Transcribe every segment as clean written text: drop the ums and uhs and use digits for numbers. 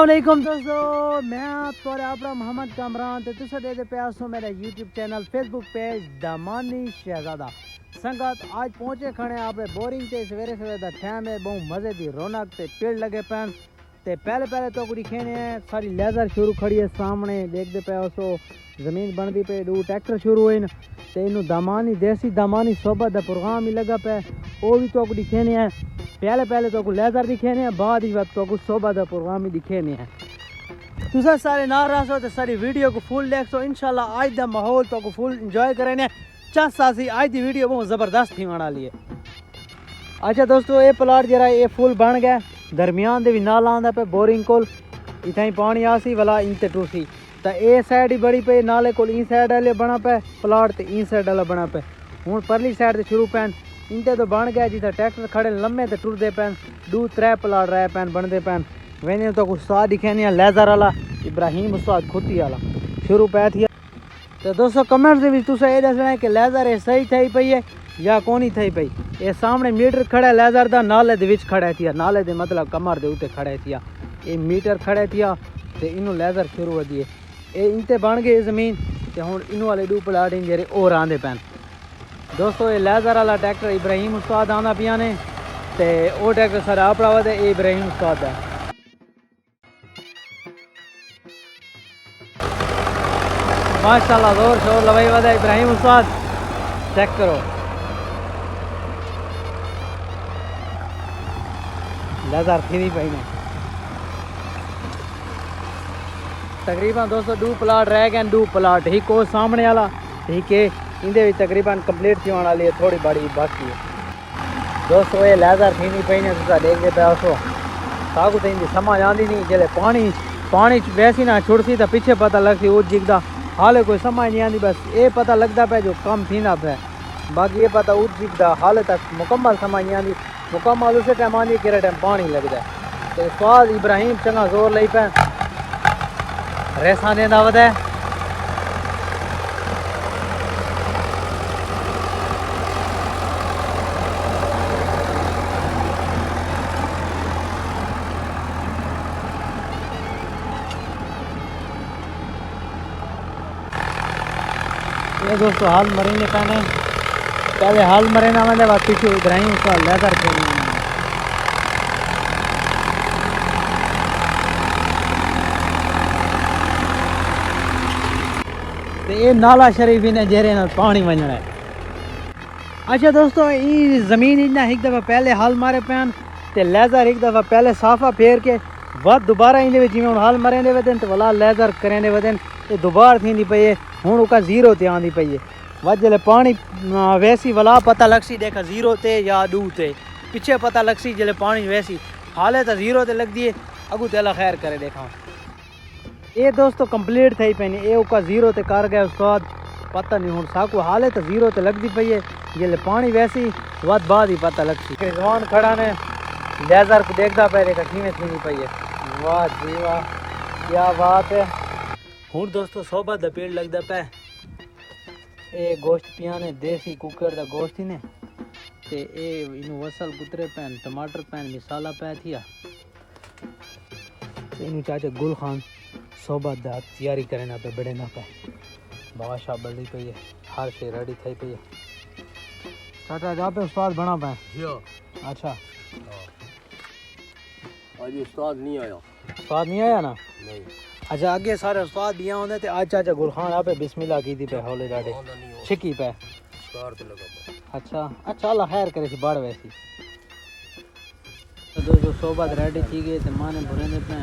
वालेकुम दोस्तों, मैं थोड़े अपना मोहम्मद कामरान ते तुसा दे प्यार सो मेरा यूट्यूब चैनल फेसबुक पेज दामानी शहजादा संगत आज पहुंचे खड़े आप बोरिंग ते सवेरे सवेरे दा टाइम है। बहुत मजे दी रौनक ते पेड़ लगे पैन ते पहले तो कुछ खेने हैं। सारी लेजर शुरू खड़ी है सामने देखते पे सो जमीन बनती पे दो ट्रैक्टर शुरू हुए ते इनू दामानी देसी दामानी सोबत दा प्रोग्राम ही लगा पे वो भी तो कुछ खेने हैं। पहले तो कुछ लेजर दिखेने हैं, बाद ही वक्त तो कुछ सोबत दा प्रोग्राम ही दिखेने हैं। तुसा सारे ना रहो तो सारी वीडियो को फुल देख सो इंशाल्लाह आज दा माहौल तो को फुल इंजॉय करेने। चासी आज दी वीडियो बहुत जबरदस्त थी वाला लिए। अच्छा दोस्तों, ये प्लाट जरा ये फुल बन गया, दरमियान दे भी नाला आंदा पे बोरिंग कोल इतना ही पानी आसी वाला इंते टूसी तो ये साइड ही बड़ी पे नाले कोल ई साइड वाले बना पे प्लाट ते ई साइड वाला बना पे। हुण परली साइड ते शुरू पैन इंते तो बन गया जिथे ट्रैक्टर खड़े लम्बे ते टुरदे पैन दो त्रै प्लाट रह पैन बनते पैन। वेने तो कुछ उस्ताद दिखे लेजर वाला इब्राहिम उस्ताद खुती वाला शुरू पै थी। तो दोस्तों कमेंट्स भी तुसा ये दसना है कि लेजर ये सही थी पई है या कोनी थी पई। ये सामने मीटर खड़ा लेजर दा नाले दे विच खड़ा थी, नाले दे मतलब कमर दे उत्ते खड़े थी। ये मीटर खड़े थी ते इनू लेजर शुरू हो दिए ये इनते बन गए जमीन ते हुण इनू वाले दो प्लाट इन जेरे और आंदे पैन। दोस्तों ये लेजर वाला ट्रैक्टर इब्राहिम उस्ताद आंदा पिया ने ते ओ ट्रैक्टर सारा अपना वदे ये इब्राहिम उस्ताद है। माशाल्लाह जोर शोर लवाई वदे इब्राहिम उस्ताद चेक करो लेजर थी पई ने। तकरीबन दोस्तों दो प्लाट रह गए, दो प्लाट ही को सामने वाला ठीक है इंदे भी तकरीबन कंप्लीट थी वाली है, थोड़ी बड़ी बाकी है। दोस्तों ये लेजर थी नहीं पई ने तुसा देखते पे सो सागु तो इनकी समझ आती नहीं जल्द पानी वैसी ना छुड़सी तो पीछे पता लगती वो जिगदा हाले कोई समझ नहीं आती। बस ये पता लगता पे जो कम थी ना पे बाकी ये पता उठ जिगदा हाले तक मुकम्मल समझ नहीं आती। मुकम्मल उसे टाइम आती कि टाइम पानी लगता है। तो स्वाद इब्राहिम चंगा जोर ली पे रेसा देना वध है। ये दोस्तों हाल मरीने पहले हाल मरीना वाले बाद पीछे इब्राहिम उसका लेदर खेलना। तो ये नाला शरीफ ने जेरे ना पानी वजना है। अच्छा दोस्तों ये जमीन इतना एक दफ़ा पहले हाल मारे पैन ते लेजर एक दफ़ा पहले साफा फेर के बाद दोबारा इन जिमें हाल मरे दे वदन तो वाला लेजर करें दे वदन ये दोबारा थी पई है। हुण उका जीरो ते आंदी पई है वज जले पानी वैसी वाला पता लगसी देखा जीरो ते या दू ते पीछे पता लगसी जले पानी वैसी हाले तो जीरो ते लग दिए अगू तेला खैर करे देखा। ये दोस्तों कंप्लीट थी पैनी ये उका जीरो ते कर गया उस्ताद पता नहीं हुण साकू हाले तो जीरो ते लगती पई है जले पानी वैसी वद बाद ही पता लगसी। रिजवान खड़ा ने लेजर को देखता पे देखा किवें थी पई है। वाह जी वाह क्या बात है। हुण दोस्तों सोबत दा पेड़ लगता पे ये गोश्त पिया ने देसी कुकर दा गोश्त ही ने ते ये इनू वसल पुतरे पैन टमाटर पैन मिसाला पै थिया इनू चाचा गुल खान सोबत दा तैयारी करना पे बड़े ना पे बादशाह बल्ली पे है हर शे रेडी थी पे चाचा जा पे उस्ताद बना पे। अच्छा आज उस्ताद नहीं आया। उस्ताद नहीं आया ना? नहीं। अच्छा आगे सारे उस्ताद भी आंदे ते आज चाचा गुल खान आपे बिस्मिल्लाह की दी पे हौले डाडे छिकी पे स्टार ते लगा। अच्छा अल्लाह खैर करे सी बाड़ वैसी। तो दोस्तों सोबत रेडी थी गई तो माने भुरेंदे पे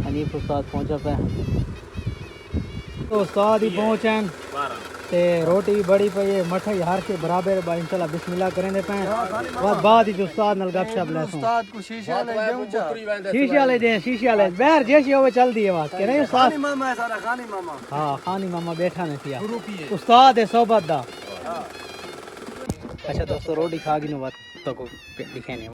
हनीफ उस्ताद पहुंचा पे तो उस्ताद ही पहुंचन ते रोटी भी बड़ी पई है मठई हर के बराबर बा इंशाल्लाह बिस्मिल्लाह करेंदे पे बाद ही जो उस्ताद नल गपशप ले उस्ताद को शीशा ले देऊं शीशा ले बैर जैसी होवे चल दी बात के नहीं उस्ताद खानी मामा है सारा खानी मामा। हां खानी मामा बैठा ने थिया उस्ताद है सोबत दा। अच्छा दोस्तों रोटी खा गई नो बात तो को दिखे नहीं।